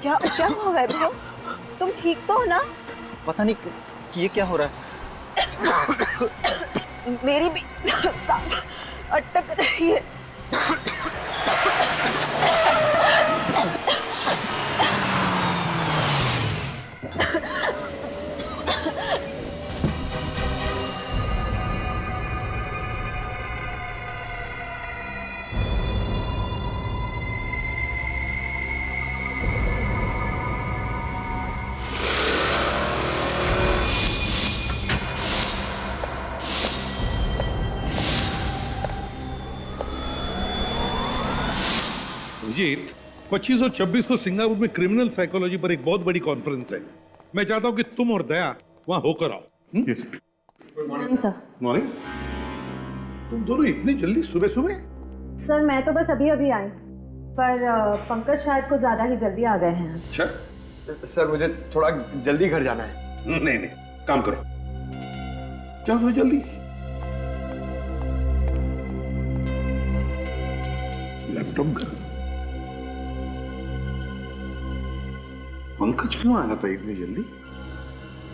क्या क्या हुआ वैभव? तुम ठीक तो हो ना? पता नहीं ये क्या हो रहा है। मेरी भी सांस अटक रही है। अभिजीत, 25 और 26 को सिंगापुर में क्रिमिनल साइकोलॉजी पर एक बहुत बड़ी कॉन्फ्रेंस है। मैं चाहता हूं कि तुम और दया वहां होकर आओ। Morning sir. मॉर्निंग। तुम दोनों इतनी जल्दी सुबह सुबह? सर मैं तो बस अभी अभी आई, पर पंकज शायद कुछ ज्यादा ही जल्दी आ गए हैं। अच्छा। सर मुझे थोड़ा जल्दी घर जाना है। नहीं नहीं, काम करो, जाओ तो जल्दी। लैपटॉप घर। पंकज क्यों आया था इतनी जल्दी?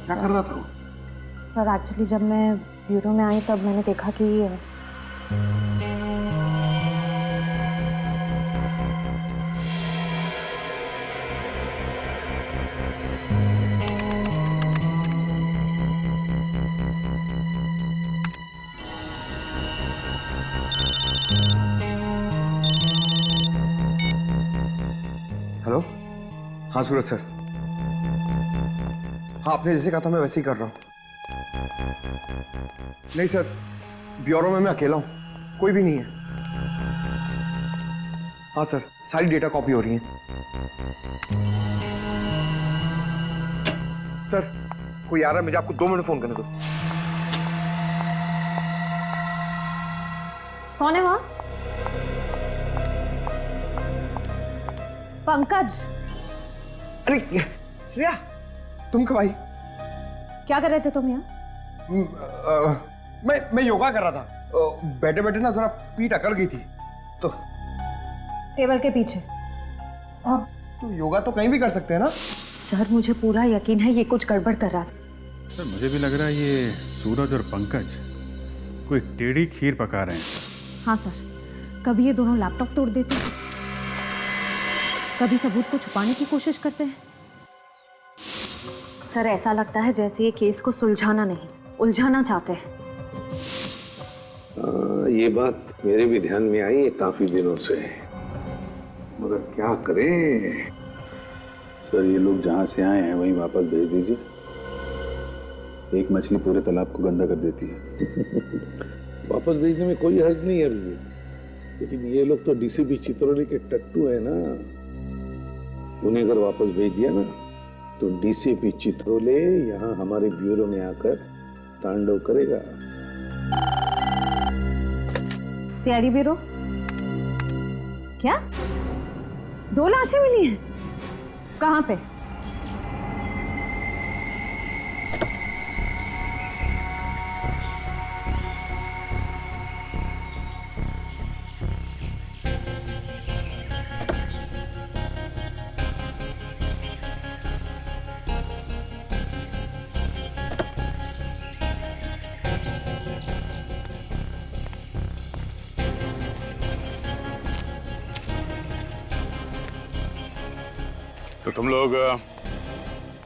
क्या कर रहा था वो? सर एक्चुअली जब मैं ब्यूरो में आई तब मैंने देखा कि हेलो, हाँ सूरज सर। हाँ आपने जैसे कहा था मैं वैसे ही कर रहा हूँ। नहीं सर, ब्यूरो में मैं अकेला हूँ, कोई भी नहीं है। हाँ सर, सारी डेटा कॉपी हो रही है। सर कोई आ रहा है, मुझे आपको 2 मिनट फोन करने को। कौन है वहां? पंकज। अरे श्रेया, तुम कब आई? क्या कर रहे थे तुम यहाँ? मैं योगा कर रहा था। बैठे बैठे ना थोड़ा पीठ अकड़ गई थी तो। टेबल के पीछे। आप तो योगा तो कहीं भी कर सकते हैं ना? सर मुझे पूरा यकीन है ये कुछ गड़बड़ कर रहा है। सर मुझे भी लग रहा है ये सूरज और पंकज कोई टेढ़ी खीर पका रहे हैं। हाँ सर, कभी ये दोनों लैपटॉप तोड़ देते हैं, कभी सबूत को छुपाने की कोशिश करते हैं। सर ऐसा लगता है जैसे ये केस को सुलझाना नहीं उलझाना चाहते हैं। ये बात मेरे भी ध्यान में आई है काफी दिनों से, मगर क्या करें। सर ये लोग जहाँ से आए हैं वहीं वापस भेज दीजिए। एक मछली पूरे तालाब को गंदा कर देती है। वापस भेजने में कोई हर्ज नहीं है अभी, लेकिन ये लोग तो डीसीपी चित्रोली के टट्टू है ना। उन्हें अगर वापस भेज दिया ना तो डीसीपी चित्रोले यहाँ हमारे ब्यूरो में आकर तांडव करेगा। CID bureau? क्या 2 लाशें मिली हैं? कहाँ पे? तो तुम लोग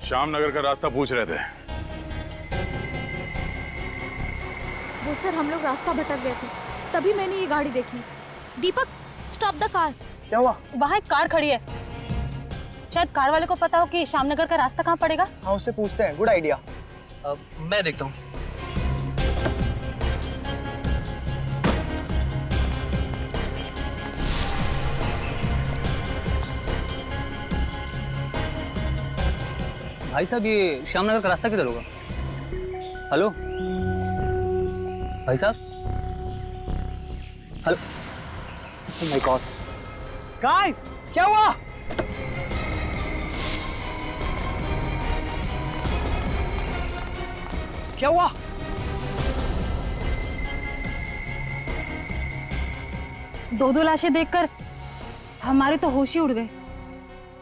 श्याम नगर का रास्ता पूछ रहे थे? वो सर हम लोग रास्ता भटक गए थे, तभी मैंने ये गाड़ी देखी। दीपक स्टॉप द कार। क्या हुआ? वहाँ एक कार खड़ी है, शायद कार वाले को पता हो कि श्यामनगर का रास्ता कहाँ पड़ेगा। हाँ उससे पूछते हैं, गुड आइडिया। मैं देखता हूँ। भाई साहब ये श्यामनगर का रास्ता किधर होगा? हेलो भाई साहब, hello. Oh my God guys, क्या हुआ? क्या हुआ? दो लाशें देखकर हमारे तो होश ही उड़ गए।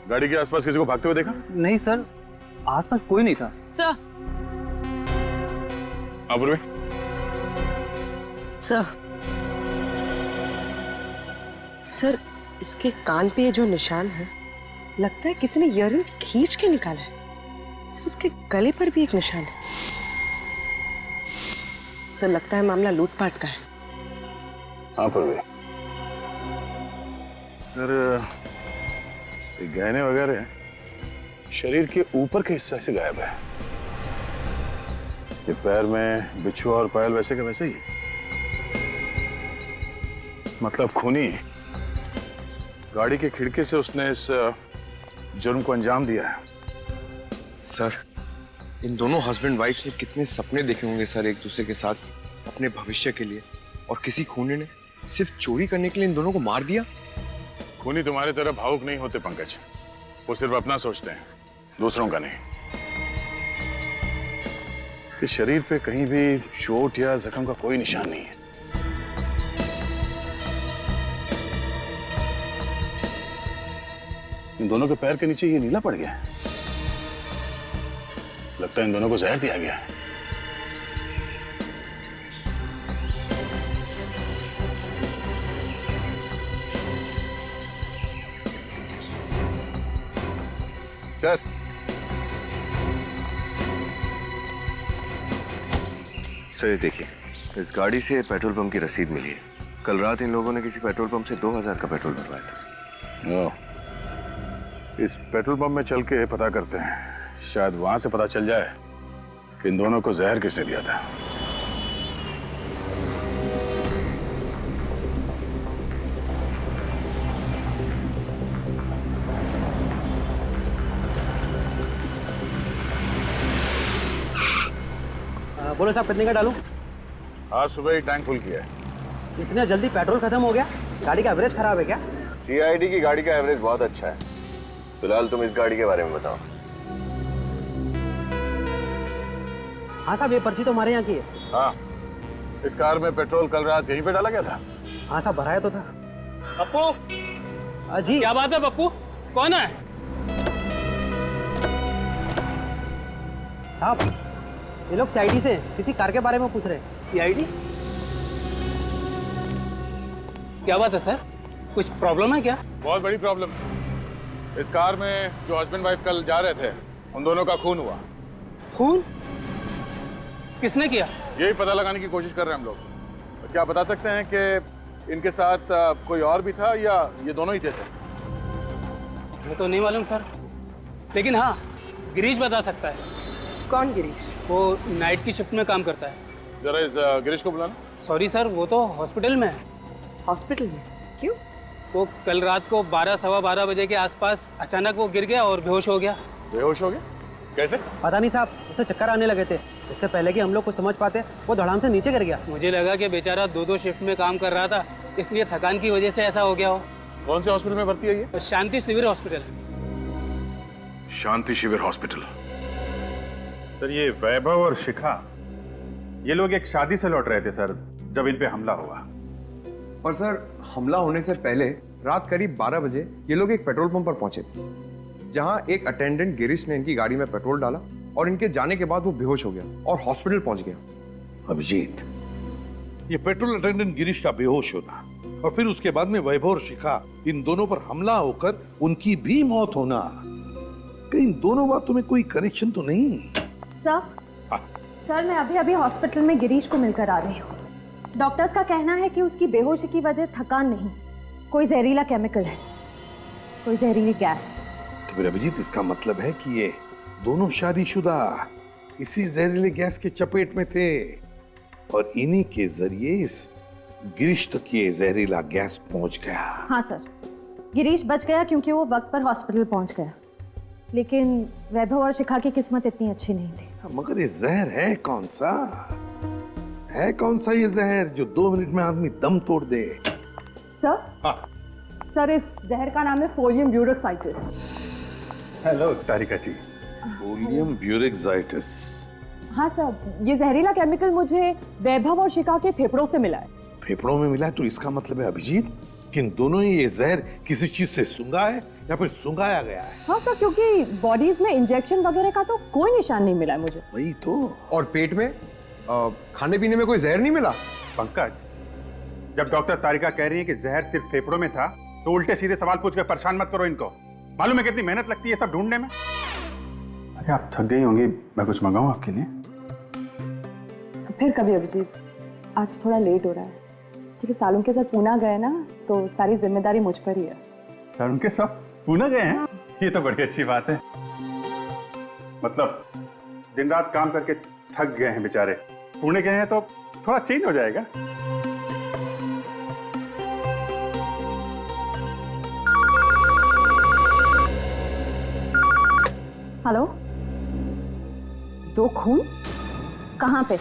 गाड़ी के आसपास किसी को भागते हुए देखा? नहीं सर, आसपास कोई नहीं था। सर पूर्वी, सर इसके कान पे ये जो निशान है, लगता है किसी ने ईयररिंग खींच के निकाला है। सर इसके गले पर भी एक निशान है। सर लगता है मामला लूटपाट का है। हाँ पूर्वी, सर ये गहने वगैरह शरीर के ऊपर के हिस्से से गायब है। ये पैर में बिछुआ और पायल वैसे का वैसे ही है। मतलब खूनी गाड़ी के खिड़की से उसने इस जुर्म को अंजाम दिया है। सर इन दोनों हस्बैंड वाइफ ने कितने सपने देखे होंगे सर एक दूसरे के साथ अपने भविष्य के लिए, और किसी खूनी ने सिर्फ चोरी करने के लिए इन दोनों को मार दिया। खूनी तुम्हारी तरह भावुक नहीं होते पंकज, वो सिर्फ अपना सोचते हैं, दूसरों का नहीं। इस शरीर पे कहीं भी चोट या जख्म का कोई निशान नहीं है। इन दोनों के पैर के नीचे ये नीला पड़ गया है। लगता है इन दोनों को जहर दिया गया है। सर ये देखिए, इस गाड़ी से पेट्रोल पंप की रसीद मिली है। कल रात इन लोगों ने किसी पेट्रोल पंप से 2000 का पेट्रोल भरवाया था। इस पेट्रोल पंप में चल के पता करते हैं, शायद वहां से पता चल जाए कि इन दोनों को जहर किसने दिया था। बोलो साहब, कितने का डालूं? आज सुबह ही टैंक फुल किया है। इतना जल्दी पेट्रोल खत्म हो गया? गाड़ी का एवरेज खराब है क्या? CID की गाड़ी का एवरेज बहुत अच्छा है। फिलहाल तुम इस गाड़ी के बारे में बताओ। हाँ साहब, ये पर्ची तो हमारे यहाँ की है। हाँ, इस कार में पेट्रोल कल रात यहीं पे डाला गया था। हाँ साहब, भराया तो था। पप्पू, जी क्या बात है पप्पू? कौन है? साहब, ये लोग CID से किसी कार के बारे में पूछ रहे हैं। CID? क्या बात है सर? कुछ प्रॉब्लम है क्या? बहुत बड़ी प्रॉब्लम। इस कार में जो हस्बैंड वाइफ कल जा रहे थे, उन दोनों का खून हुआ। खून? किसने किया? यही पता लगाने की कोशिश कर रहे हैं हम लोग। क्या बता सकते हैं कि इनके साथ कोई और भी था या ये दोनों ही थे सर? मुझे तो नहीं मालूम सर, लेकिन हाँ, गिरीश बता सकता है। कौन गिरीश? वो नाइट की शिफ्ट में काम करता है। जरा इस गिरीश को बुलाना। सॉरी सर, वो तो हॉस्पिटल में है। हॉस्पिटल में? क्यों? वो कल रात को 12 सवा 12 बजे के आसपास अचानक वो गिर गया और बेहोश हो गया। बेहोश हो गया? कैसे? पता नहीं साहब, उसे चक्कर आने लगे थे। इससे पहले कि हम लोग कुछ समझ पाते, वो धड़ाम से नीचे गिर गया। मुझे लगा कि बेचारा 2-2 शिफ्ट में काम कर रहा था, इसलिए थकान की वजह से ऐसा हो गया हो। कौन से हॉस्पिटल में भर्ती है ये? शांति शिविर हॉस्पिटल। शांति शिविर हॉस्पिटल। सर, ये वैभव और शिखा, ये लोग एक शादी से लौट रहे थे सर, जब इन पे हमला हुआ। और सर हमला होने से पहले रात करीब 12 बजे ये लोग एक पेट्रोल पंप पर पहुंचे, जहां एक अटेंडेंट गिरीश ने इनकी गाड़ी में पेट्रोल डाला और इनके जाने के बाद वो बेहोश हो गया और हॉस्पिटल पहुंच गया। अभिजीत, ये पेट्रोल अटेंडेंट गिरीश का बेहोश होना और फिर उसके बाद में वैभव और शिखा, इन दोनों पर हमला होकर उनकी भी मौत होना, कहीं इन दोनों बातों में कोई कनेक्शन तो नहीं? सर मैं अभी अभी हॉस्पिटल में गिरीश को मिलकर आ रही हूँ। डॉक्टर्स का कहना है कि उसकी बेहोशी की वजह थकान नहीं, कोई जहरीला केमिकल है, कोई जहरीली गैस। तो फिर अभिजीत, इसका मतलब है कि ये दोनों शादीशुदा इसी जहरीले गैस के चपेट में थे और इन्हीं के जरिए इस गिरीश तक ये जहरीला गैस पहुंच गया। हाँ सर, गिरीश बच गया क्योंकि वो वक्त पर हॉस्पिटल पहुंच गया, लेकिन वैभव और शिखा की किस्मत इतनी अच्छी नहीं थी। मगर ये जहर है कौन सा? है कौन सा ये जहर जो 2 मिनट में आदमी दम तोड़ दे? सर? हाँ। सर इस जहर का नाम है सोडियम ब्यूरोक्साइटिस। हेलो तारिका जी। सोडियम ब्यूरेक्साइटिस। हाँ सर, ये जहरीला केमिकल मुझे वैभव और शिखा के फेफड़ों से मिला है। फेफड़ों में मिला है तो इसका मतलब है अभिजीत कि इन दोनों ने ये जहर किसी चीज से सूंघा है या फिर सुंघाया गया है? हाँ सर, क्योंकि बॉडीज में इंजेक्शन वगैरह का तो कोई निशान नहीं मिला है मुझे। वही तो। और पेट में खाने पीने में कोई जहर नहीं मिला? पंकज, जब डॉक्टर तारिका कह रही है कि जहर सिर्फ फेफड़ों में था, तो उल्टे सीधे सवाल पूछ कर परेशान मत करो इनको। मालूम है कितनी मेहनत लगती है सब ढूंढने में। अरे आप थक गई होंगी, मैं कुछ मंगाऊं आपके लिए? फिर कभी अभिजीत, आज थोड़ा लेट हो रहा है क्योंकि सालों के साथ पूना गए ना, तो सारी जिम्मेदारी मुझ पर ही है। सर उनके सब पूना गए हैं? ये तो बड़ी अच्छी बात है। मतलब दिन रात काम करके थक गए हैं बेचारे, पुणे गए हैं तो थोड़ा चेंज हो जाएगा। हेलो, 2 खून कहाँ पे?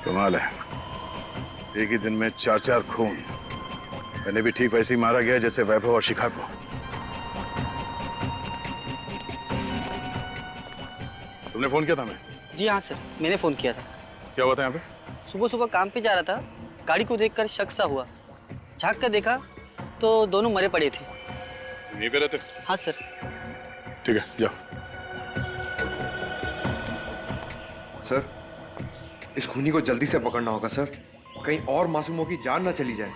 कमाल है, एक ही दिन में 4 खून। मैंने भी ठीक वैसे ही मारा गया जैसे वैभव और शिखा को। तुमने फोन किया था? मैं जी हाँ सर, मैंने फ़ोन किया था। क्या हुआ था यहाँ पे? सुबह सुबह काम पे जा रहा था, गाड़ी को देखकर शक सा हुआ। झांक कर देखा तो दोनों मरे पड़े थे। यहीं पे रहते? हाँ सर। ठीक है, जाओ। सर, इस खूनी को जल्दी से पकड़ना होगा सर, कहीं और मासूमों की जान ना चली जाए।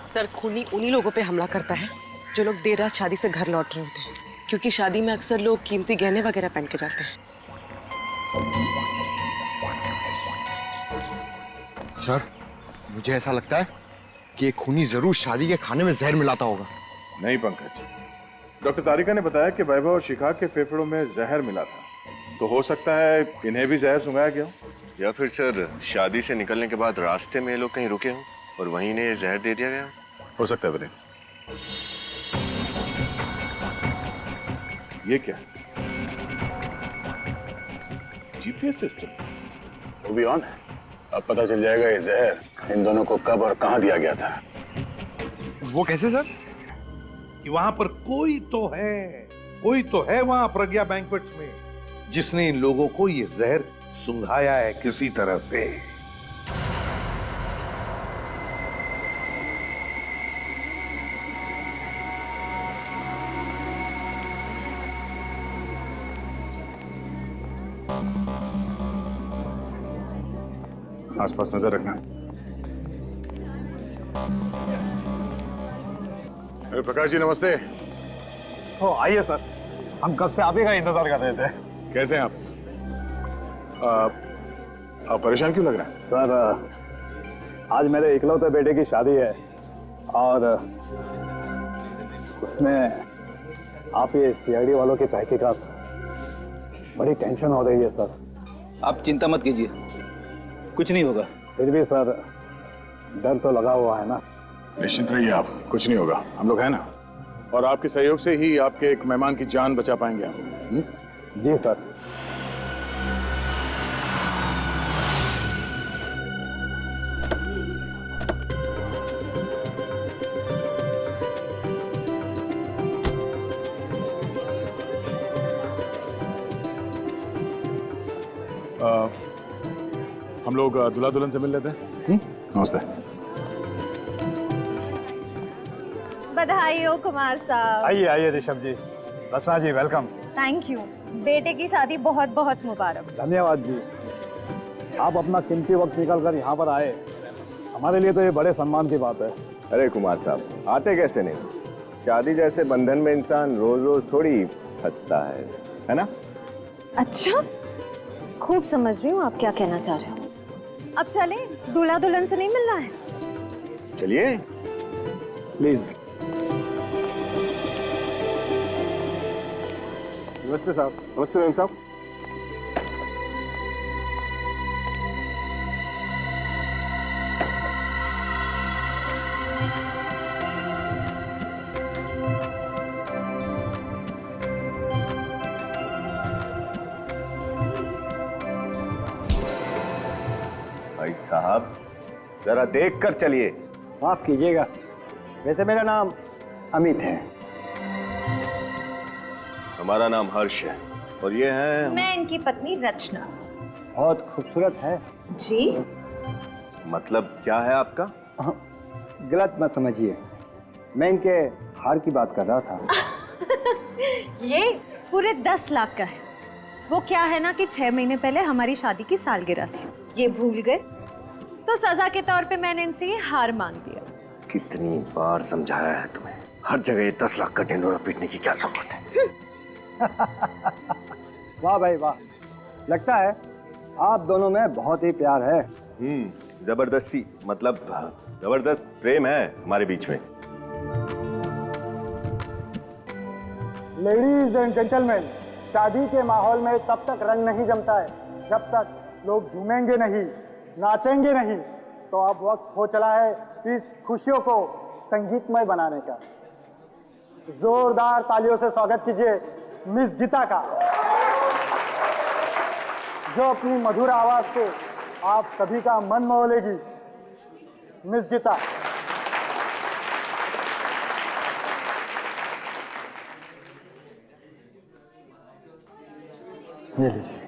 सर, खूनी उन्हीं लोगों पे हमला करता है जो लोग देर रात शादी से घर लौट रहे होते हैं, क्योंकि शादी में अक्सर लोग कीमती गहने वगैरह पहन के जाते हैं। सर, मुझे ऐसा लगता है कि ये खूनी जरूर शादी के खाने में जहर मिलाता होगा। नहीं पंकज, डॉक्टर तारिका ने बताया कि वैभव और शिखा के फेफड़ों में जहर मिला था, तो हो सकता है इन्हें भी जहर सुंघाया गया हो। या फिर सर शादी से निकलने के बाद रास्ते में ये लोग कहीं रुके हों और वहीं इन्हें जहर दे दिया गया हो सकता है। बने ये क्या? जीपीएस सिस्टम वो भी ऑन है। अब पता चल जाएगा ये जहर इन दोनों को कब और कहां दिया गया था। वो कैसे सर? कि वहां पर कोई तो है वहां प्रज्ञा बैंक्वेट्स में, जिसने इन लोगों को ये जहर सुंघाया है किसी तरह से। आसपास नजर रखना। अरे प्रकाश जी नमस्ते। ओ आइए सर, हम कब से आप ही का इंतजार कर रहे थे। कैसे हैं आप? आप परेशान क्यों लग रहे हैं? सर, आज मेरे इकलौते बेटे की शादी है और उसमें आप ये सीआईडी वालों की तहकीकात, बड़ी टेंशन हो रही है सर। आप चिंता मत कीजिए, कुछ नहीं होगा। फिर भी सर डर तो लगा हुआ है ना। निश्चिंत रहिए आप, कुछ नहीं होगा, हम लोग हैं ना। और आपके सहयोग से ही आपके एक मेहमान की जान बचा पाएंगे हम। जी सर। हम लोग दूल्हा दुल्हन से मिल लेते हैं। नमस्ते। बधाई हो कुमार साहब। आइए आइए ऋषभ जी, रचना जी वेलकम। Thank you. बेटे की शादी बहुत बहुत मुबारक। धन्यवाद जी, आप अपना कीमती वक्त निकाल कर यहाँ पर आए, हमारे लिए तो ये बड़े सम्मान की बात है। अरे कुमार साहब, आते कैसे नहीं? शादी जैसे बंधन में इंसान रोज रोज थोड़ी फंसता है ना? अच्छा, खूब समझ रही हूँ आप क्या कहना चाह रहे हो। अब चले, दूल्हा दुल्हन से नहीं मिलना है? चलिए प्लीज। नमस्ते साहब। नमस्ते मैम साहब। जरा देख कर चलिए। माफ कीजिएगा, वैसे मेरा नाम अमित है। हमारा नाम हर्ष है और ये है मैं इनकी पत्नी रचना। बहुत खूबसूरत है। जी? मतलब क्या है आपका? गलत मत समझिए, मैं इनके हार की बात कर रहा था। ये पूरे 10 लाख का है। वो क्या है ना कि 6 महीने पहले हमारी शादी की सालगिरह थी, ये भूल गए तो सजा के तौर पे मैंने इनसे ये हार मांग दिया। कितनी बार समझाया है तुम्हें, हर जगह ये 10 लाख का ढिंडोरा पीटने की क्या जरूरत है? वाह भाई वाह, लगता है आप दोनों में बहुत ही प्यार है। जबरदस्ती मतलब जबरदस्त प्रेम है हमारे बीच में। लेडीज एंड जेंटलमैन, शादी के माहौल में तब तक रंग नहीं जमता है जब तक लोग झूमेंगे नहीं, नाचेंगे नहीं। तो अब वक्त हो चला है इस खुशियों को संगीतमय बनाने का। जोरदार तालियों से स्वागत कीजिए मिस गीता का, जो अपनी मधुर आवाज से आप सभी का मन मोह लेगी। मिस गीता। ये लीजिए।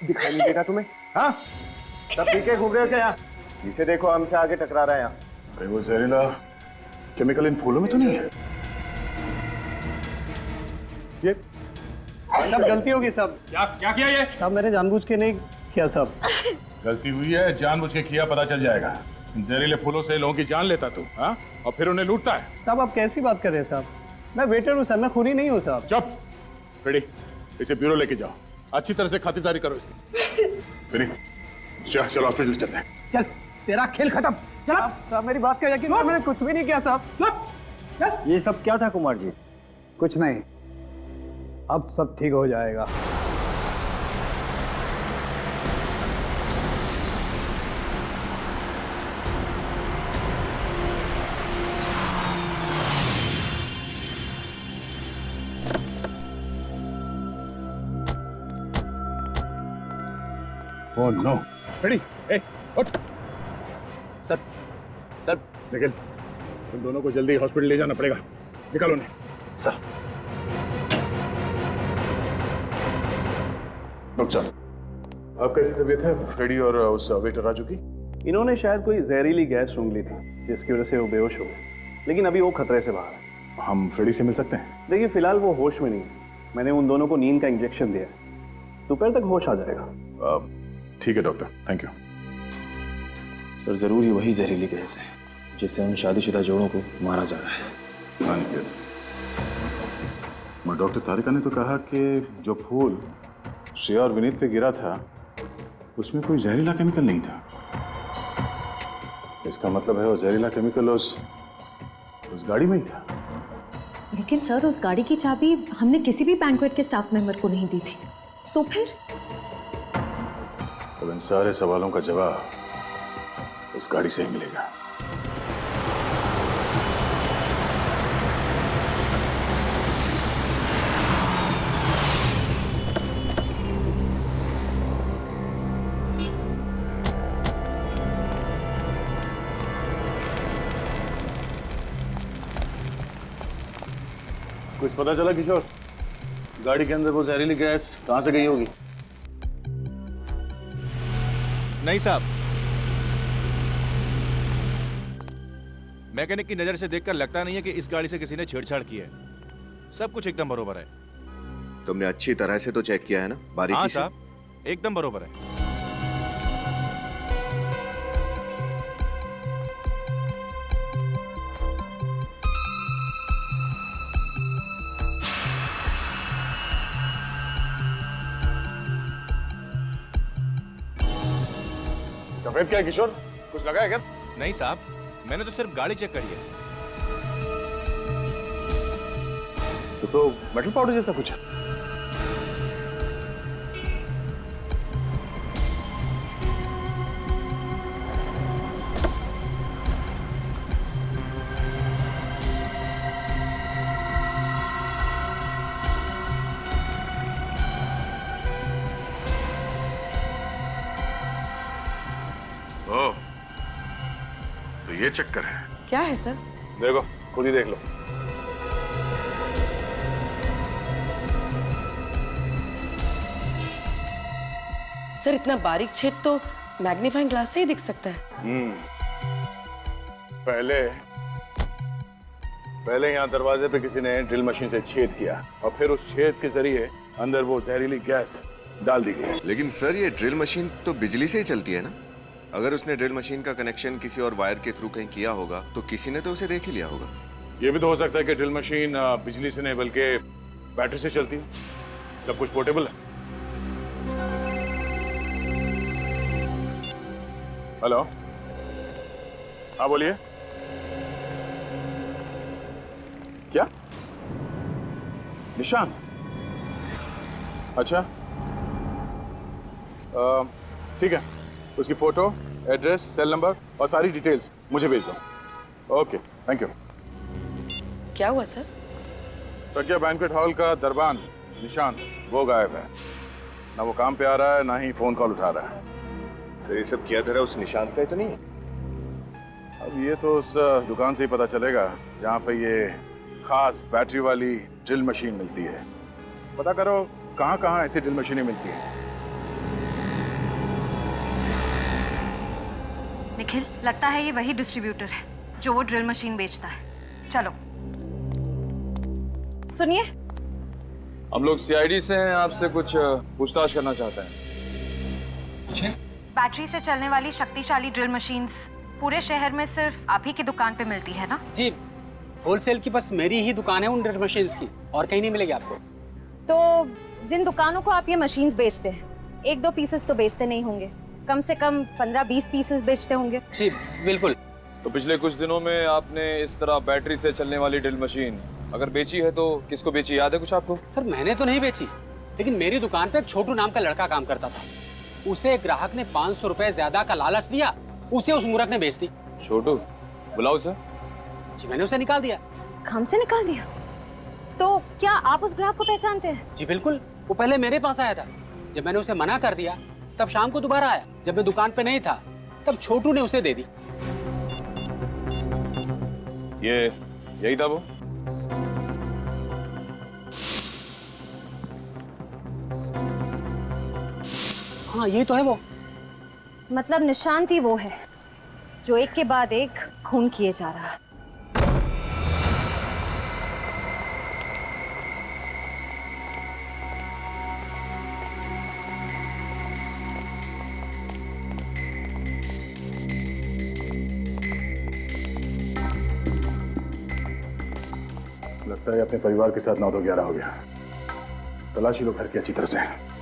दिखाई नहीं देगा तुम्हें? हाँ, सब पीके घूम रहे हो क्या यहाँ? जिसे देखो हमसे आगे टकरा रहा है यहाँ। अरे वो जहरीला केमिकल इन फूलों में तो नहीं है? ये सब गलती होगी सब। क्या किया ये? सब मैंने जानबूझ के नहीं किया सब। गलती हुई है, जानबूझ के किया पता चल जाएगा। इन जहरीले फूलों से लोगों की जान लेता तू, हाँ? और फिर उन्हें लूटता है। साहब आप कैसी बात कर रहे हैं साहब? मैं वेटर हूँ सर, मैं खूनी नहीं हूँ साहब। चुप, रेडी, इसे ब्यूरो लेके जाओ, अच्छी तरह से खातिरदारी करो इसकी। फिर चलो हॉस्पिटल चलते हैं। चल, तेरा खेल खत्म। चल साहब, मेरी बात का यकीन करो, मैंने कुछ भी नहीं किया साहब। ये सब क्या था कुमार जी? कुछ नहीं, अब सब ठीक हो जाएगा। ओह नो, रेडी, ए, उठ। सर, लेकिन तुम दोनों को जल्दी हॉस्पिटल ले जाना पड़ेगा, निकालो उन्हें। सर। डॉक्टर साहब, आप कैसी तबीयत है फ्रेडी और उस वेटर राजू की? इन्होंने शायद कोई जहरीली गैस सूंघ ली थी, जिसकी वजह से वो बेहोश हो गए, लेकिन अभी वो खतरे से बाहर है। हम फ्रेडी से मिल सकते हैं? देखिए फिलहाल वो होश में नहीं है। मैंने उन दोनों को नींद का इंजेक्शन दिया है, दोपहर तक होश आ जाएगा। ठीक है डॉक्टर, थैंक यू। सर जरूर ये वही जहरीली गैस है जिससे उन शादीशुदा जोड़ों को मारा जा रहा है। हाँ निकेत, मगर डॉक्टर तारिका ने तो कहा कि जो फूल श्रेया और विनीत पे गिरा था उसमें कोई जहरीला केमिकल नहीं था। इसका मतलब है वो जहरीला केमिकल उस गाड़ी में ही था। लेकिन सर उस गाड़ी की चाबी हमने किसी भी बैंक्वेट के स्टाफ मेंबर को नहीं दी थी, तो फिर? अब इन सारे सवालों का जवाब उस गाड़ी से ही मिलेगा। कुछ पता चला किशोर? गाड़ी के अंदर वो जहरीली गैस कहां से गई होगी? नहीं साहब, मैकेनिक की नजर से देखकर लगता नहीं है कि इस गाड़ी से किसी ने छेड़छाड़ की है। सब कुछ एकदम बरोबर है। तुमने अच्छी तरह से तो चेक किया है ना, बारीकी हाँ से? साहब, एकदम बरोबर है। सफेद क्या है किशोर, कुछ लगा है क्या? नहीं साहब, मैंने तो सिर्फ गाड़ी चेक करी है। तो मेटल पाउडर जैसा कुछ है। ओह, तो ये चक्कर है। क्या है सर? देखो, खुद ही देख लो। सर इतना बारीक छेद तो मैग्नीफाइंग ग्लास से ही दिख सकता है। पहले यहाँ दरवाजे पे किसी ने ड्रिल मशीन से छेद किया और फिर उस छेद के जरिए अंदर वो जहरीली गैस डाल दी गई। लेकिन सर ये ड्रिल मशीन तो बिजली से ही चलती है ना? अगर उसने ड्रिल मशीन का कनेक्शन किसी और वायर के थ्रू कहीं किया होगा तो किसी ने तो उसे देख ही लिया होगा। ये भी तो हो सकता है कि ड्रिल मशीन बिजली से नहीं बल्कि बैटरी से चलती है। सब कुछ पोर्टेबल है। हेलो, हाँ बोलिए। क्या? निशान? अच्छा, ठीक है, उसकी फोटो, एड्रेस, सेल नंबर और सारी डिटेल्स मुझे भेज दो। Okay, thank you. क्या हुआ सर? प्रज्ञा बैंक्वेट हॉल का दरबान निशान वो गायब है। ना वो काम पे आ रहा है, ना ही फोन कॉल उठा रहा है। सर ये सब किया धरा उस निशान का ही तो नहीं है? अब ये तो उस दुकान से ही पता चलेगा जहाँ पे ये खास बैटरी वाली ड्रिल मशीन मिलती है। पता करो कहाँ कहाँ ऐसी ड्रिल मशीनें मिलती हैं। निखिल, लगता है ये वही डिस्ट्रीब्यूटर है जो वो ड्रिल मशीन बेचता है। चलो। सुनिए, हम लोग सीआईडी से हैं, आपसे कुछ पूछताछ करना चाहते हैं। बैटरी से चलने वाली शक्तिशाली ड्रिल मशीन्स पूरे शहर में सिर्फ आप ही की दुकान पे मिलती है ना? जी, होलसेल की बस मेरी ही दुकान है उन ड्रिल मशीन्स की, और कहीं नहीं मिलेगी आपको। तो जिन दुकानों को आप ये मशीन्स बेचते हैं, 1-2 पीसेस तो बेचते नहीं होंगे, कम से कम 15-20 पीसेस बेचते होंगे। जी बिल्कुल। तो पिछले कुछ दिनों में आपने इस तरह बैटरी से चलने वाली ड्रिल मशीन अगर बेची है तो किसको बेची, याद है कुछ आपको? सर मैंने तो नहीं बेची, लेकिन मेरी दुकान पे एक छोटू नाम का लड़का काम करता था। उसे एक ग्राहक ने 500 रुपए ज्यादा का लालच दिया, उसे उस मूर्ख ने बेच दी। छोटू, बुलाओ उसे। जी मैंने उसे निकाल दिया। काम से निकाल दिया? तो क्या आप उस ग्राहक को पहचानते हैं? जी बिल्कुल, वो पहले मेरे पास आया था। जब मैंने उसे मना कर दिया तब शाम को दोबारा आया। जब मैं दुकान पे नहीं था तब छोटू ने उसे दे दी। ये यही था वो? हाँ ये तो है वो। मतलब निशांत ही वो है जो एक के बाद एक खून किए जा रहा है। लगता है अपने परिवार के साथ 9-11 हो गया। तलाशी लो घर की अच्छी तरह से।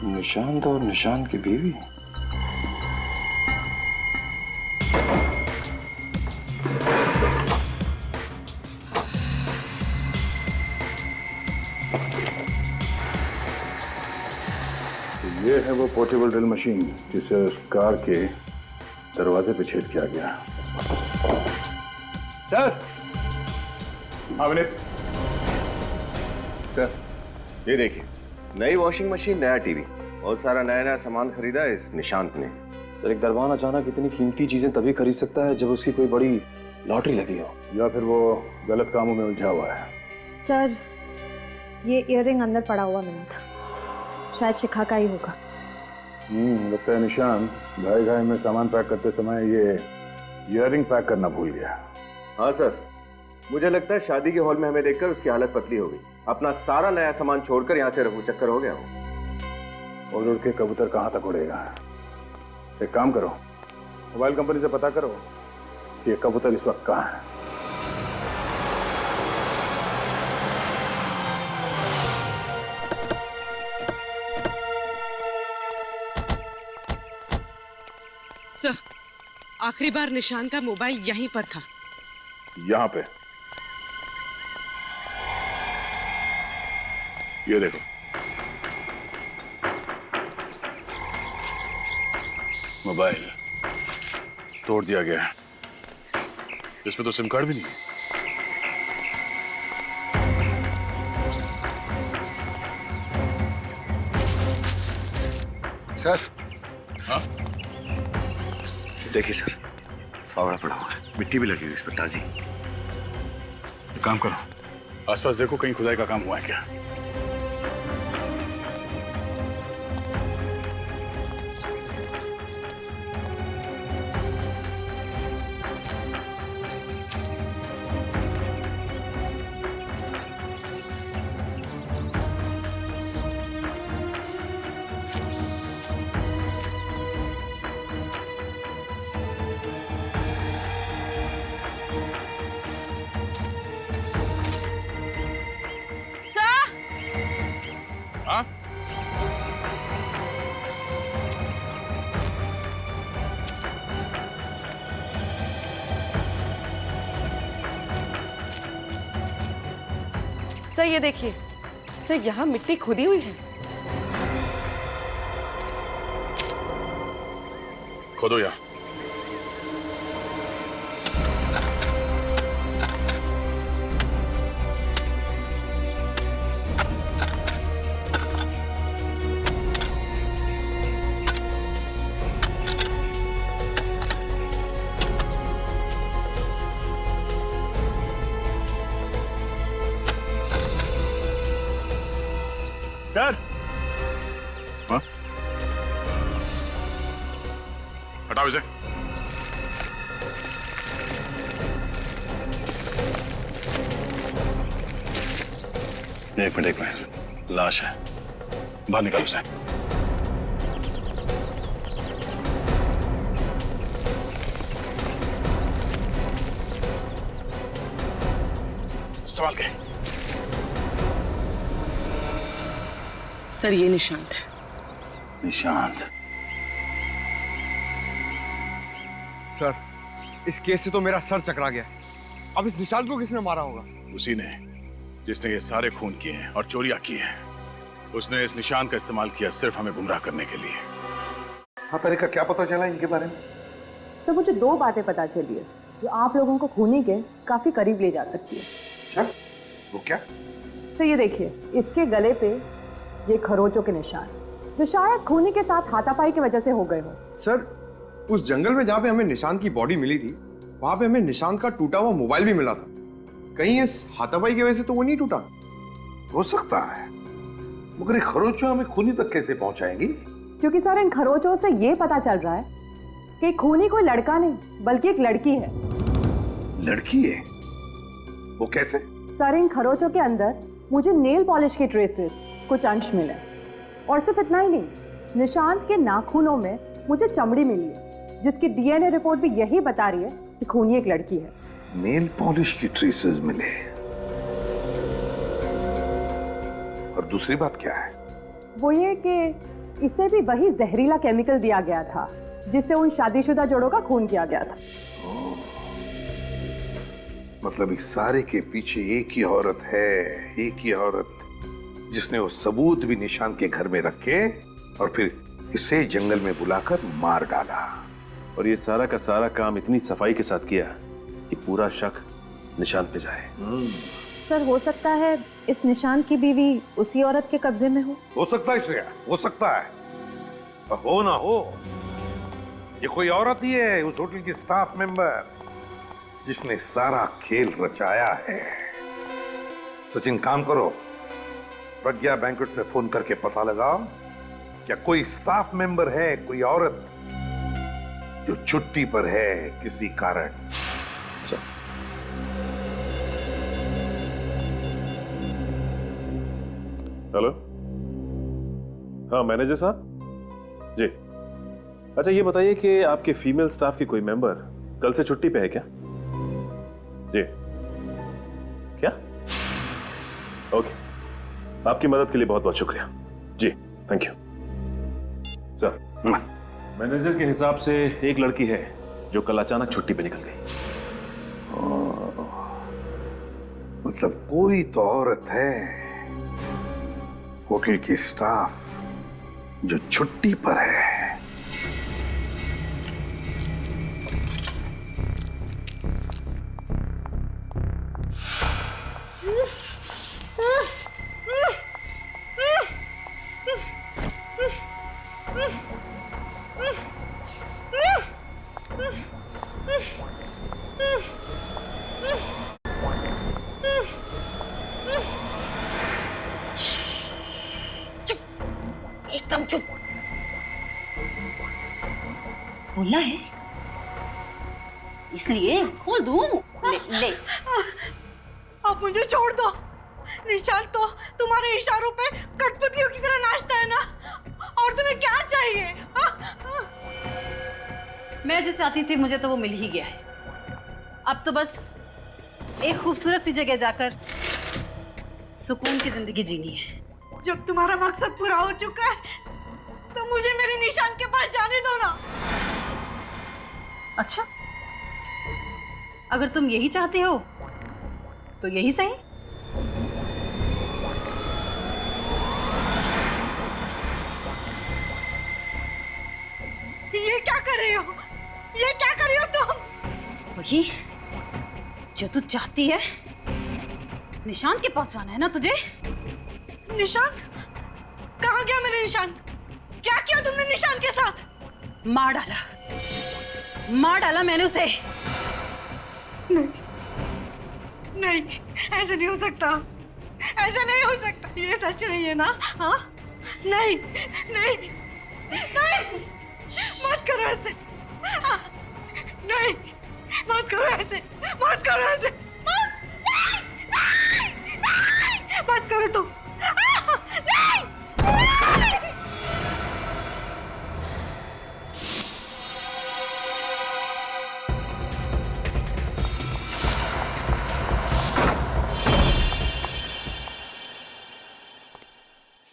निशांत और निशांत की बीवी। तो ये है वो पोर्टेबल ड्रिल मशीन जिसे उस कार के दरवाजे पे छेद किया गया। सर। हाँ विनीत। सर ये देखिए, नई वॉशिंग मशीन, नया टीवी और सारा नया नया सामान खरीदा है इस निशांत ने। सर एक दरबान अचानक इतनी कीमती चीजें तभी खरीद सकता है जब उसकी कोई बड़ी लॉटरी लगी हो, या फिर वो गलत कामों में उलझा हुआ है। सर ये इयररिंग अंदर पड़ा हुआ मिला था, शायद शिखा का ही होगा। लगता है निशांत घाई घाई में सामान पैक करते समय ये इयररिंग पैक करना भूल गया। हाँ सर, मुझे लगता है शादी के हॉल में हमें देखकर उसकी हालत पतली हो गई, अपना सारा नया सामान छोड़कर यहाँ से रफू चक्कर हो गया वो। उड़ उड़ के कबूतर कहाँ तक उड़ेगा। एक काम करो, मोबाइल कंपनी से पता करो कि ये कबूतर इस वक्त कहाँ है। सर, आखिरी बार निशान का मोबाइल यहीं पर था। यहाँ पे ये देखो, मोबाइल तोड़ दिया गया है, इसमें तो सिम कार्ड भी नहीं है। सर। हाँ देखिए सर, फावड़ा पड़ा हुआ है, मिट्टी भी लगी हुई इस पर ताजी। एक काम करो, आसपास देखो कहीं खुदाई का काम हुआ है क्या। हाँ? सर ये देखिए, सर यहाँ मिट्टी खुदी हुई है। खोदो यहाँ। सर। हाँ? हटाओ इसे। एक मिनट, लाश है, बाहर निकालो उसे। संभाल के। सर ये निशांत है। निशांत? सर, इस केस से तो मेरा सर चकरा गया। अब इस निशांत को किसने मारा होगा? उसी ने जिसने ये सारे खून किए हैं और चोरियां की हैं। उसने इस निशान का इस्तेमाल किया सिर्फ हमें गुमराह करने के लिए। हाँ तरीका क्या पता चला इनके बारे में? सर मुझे दो बातें पता चली है जो आप लोगों को खूनी के काफी करीब ले जा सकती है। अच्छा, वो क्या? तो ये देखिए, इसके गले पे ये खरोचों के निशान जो शायद खूनी के साथ हाथापाई की वजह से हो गए हो। सर, उस जंगल में जहाँ पे हमें निशांत की बॉडी मिली थी, वहां पे हमें निशांत का टूटा हुआ मोबाइल भी मिला था। कहीं इस हाथापाई की वजह से तो वो नहीं टूटा? हो सकता है, मगर ये खरोचों हमें खूनी तक कैसे पहुंचाएंगी? क्योंकि सर इन खरोचों से ये पता चल रहा है कि खूनी कोई लड़का नहीं बल्कि एक लड़की है। लड़की है? वो कैसे? सर इन खरोचों के अंदर मुझे नेल पॉलिश के ट्रेसेस कुछ अंश मिले, और सिर्फ इतना ही नहीं, निशांत के नाखूनों में मुझे चमड़ी मिली है जिसकी डीएनए रिपोर्ट भी यही बता रही है कि खूनी एक लड़की है। नेल पॉलिश की ट्रेसेस मिले, और दूसरी बात क्या है? वो ये कि इसे भी वही जहरीला केमिकल दिया गया था जिससे उन शादीशुदा जोड़ों का खून किया गया था। मतलब इस सारे के पीछे एक ही औरत है, एक ही औरत जिसने वो सबूत भी निशान के घर में रखे और फिर इसे जंगल में बुलाकर मार डाला। और ये सारा का सारा काम इतनी सफाई के साथ किया कि पूरा शक निशांत पे जाए। सर हो सकता है इस निशांत की बीवी उसी औरत के कब्जे में हो सकता है श्रेया, हो सकता है। पर हो ना हो, ये कोई औरत ही है, उस होटल की स्टाफ मेंबर जिसने सारा खेल रचाया है। सचिन, काम करो, प्रज्ञा बैंक्वेट में फोन करके पता लगाओ क्या कोई स्टाफ मेंबर है, कोई औरत जो छुट्टी पर है किसी कारण। हेलो, हाँ मैनेजर साहब जी। अच्छा ये बताइए कि आपके फीमेल स्टाफ की कोई मेंबर कल से छुट्टी पे है क्या? जी क्या? ओके, आपकी मदद के लिए बहुत बहुत शुक्रिया जी, थैंक यू सर। मैनेजर के हिसाब से एक लड़की है जो कल अचानक छुट्टी पे निकल गई। मतलब कोई तो औरत है होटल की स्टाफ जो छुट्टी पर है। एकदम चुप। बोलना है इसलिए खोल दूं। ले ले। अब मुझे छोड़ दो। निशांत तो तुम्हारे इशारों पे कठपुतलियों की तरह नाचता है ना, और तुम्हें क्या चाहिए? मैं जो चाहती थी मुझे तो वो मिल ही गया है। अब तो बस एक खूबसूरत सी जगह जाकर सुकून की जिंदगी जीनी है। जब तुम्हारा मकसद पूरा हो चुका है तो मुझे मेरे निशांत के पास जाने दो ना। अच्छा, अगर तुम यही चाहते हो तो यही सही। ये क्या कर रहे हो? ये क्या कर रही हो तुम? वही जो तू चाहती है। निशांत के पास जाना है ना तुझे? निशांत? कहाँ गया मेरा निशांत? क्या किया तुमने निशांत के साथ? मार डाला मैंने उसे। नहीं, नहीं, ऐसे नहीं हो सकता। ऐसा नहीं हो सकता। ये सच नहीं है ना? हाँ? नहीं, नहीं, नहीं, मत करो ऐसे। नहीं, मत करो ऐसे, मत करो ऐसे, मत करो तुम।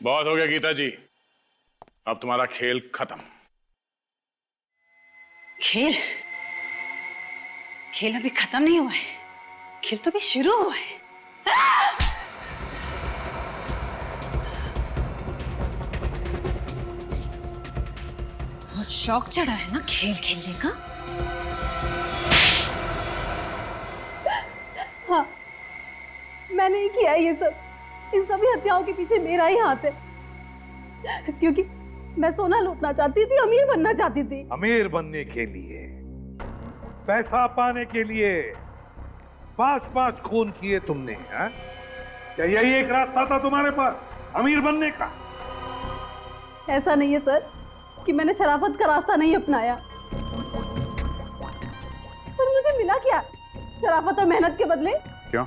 बहुत हो गया गीता जी, अब तुम्हारा खेल खत्म। खेल? खेल अभी खत्म नहीं हुआ है, खेल तो अभी शुरू हुआ है। बहुत शौक चढ़ा है ना खेल खेलने का? हाँ, मैंने ही किया ये सब। इन सभी हत्याओं के पीछे मेरा ही हाथ है, क्योंकि मैं सोना लूटना चाहती थी, अमीर बनना चाहती थी। अमीर बनने के लिए, पैसा पाने के लिए 5-5 खून किए तुमने, हैं? क्या यही एक रास्ता था तुम्हारे पास अमीर बनने का? ऐसा नहीं है सर कि मैंने शराफत का रास्ता नहीं अपनाया, पर मुझे मिला क्या शराफत और मेहनत के बदले? क्यों?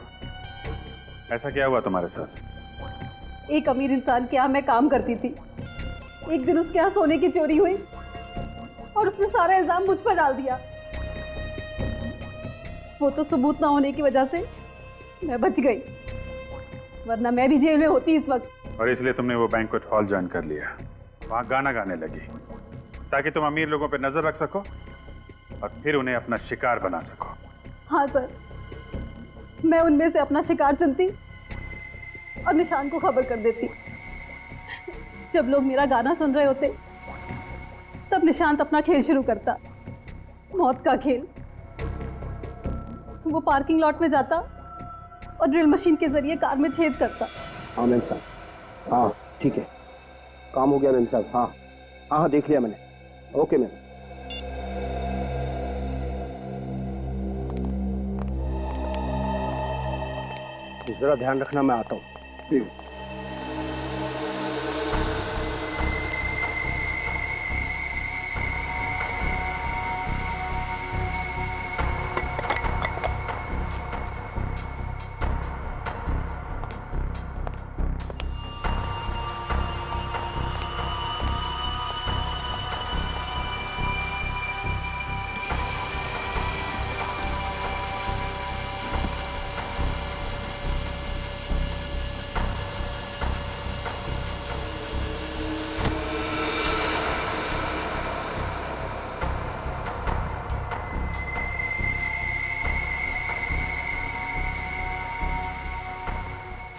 ऐसा क्या हुआ तुम्हारे साथ? एक अमीर इंसान के यहाँ मैं काम करती थी। एक दिन उसके यहाँ सोने की चोरी हुई और उसने सारा इल्जाम मुझ पर डाल दिया। वो तो सबूत ना होने की वजह से मैं बच गई, वरना मैं भी जेल में होती इस वक्त। और इसलिए तुमने वो बैंक्वेट हॉल ज्वाइन कर लिया, वहां गाना गाने लगी ताकि तुम अमीर लोगों पर नजर रख सको और फिर उन्हें अपना शिकार बना सको। हाँ सर, मैं उनमें से अपना शिकार चुनती और निशान को खबर कर देती। जब लोग मेरा गाना सुन रहे होते तब निशांत अपना खेल शुरू करता, मौत का खेल। वो पार्किंग लॉट में जाता और ड्रिल मशीन के जरिए कार में छेद करता। हाँ मैम साहब, हाँ ठीक है, काम हो गया मैम साहब। हाँ हाँ हाँ देख लिया मैंने। Okay ma'am. जरा ध्यान रखना, मैं आता हूँ।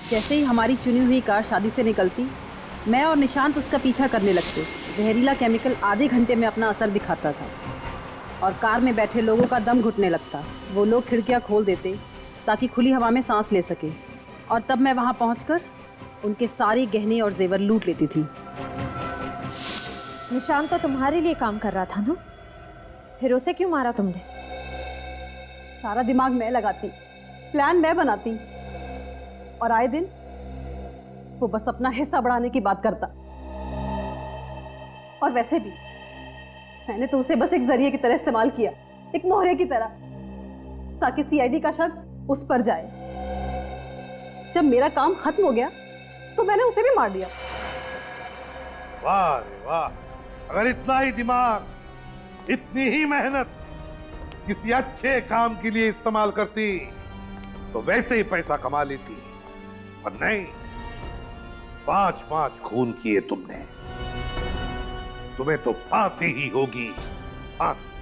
जैसे ही हमारी चुनी हुई कार शादी से निकलती, मैं और निशांत उसका पीछा करने लगते। जहरीला केमिकल आधे घंटे में अपना असर दिखाता था और कार में बैठे लोगों का दम घुटने लगता। वो लोग खिड़कियां खोल देते ताकि खुली हवा में सांस ले सके, और तब मैं वहां पहुंचकर उनके सारे गहने और जेवर लूट लेती थी। निशांत तो तुम्हारे लिए काम कर रहा था ना, फिर उसे क्यों मारा तुमने? सारा दिमाग मैं लगाती, प्लान मैं बनाती, और आए दिन वो बस अपना हिस्सा बढ़ाने की बात करता। और वैसे भी मैंने तो उसे बस एक जरिए की तरह इस्तेमाल किया, एक मोहरे की तरह, ताकि सीआईडी का शक उस पर जाए। जब मेरा काम खत्म हो गया तो मैंने उसे भी मार दिया। वाह रे वाह, अगर इतना ही दिमाग, इतनी ही मेहनत किसी अच्छे काम के लिए इस्तेमाल करती तो वैसे ही पैसा कमा लेती, पर नहीं, 5-5 खून किए तुमने, तुम्हें तो फांसी ही होगी, फांसी।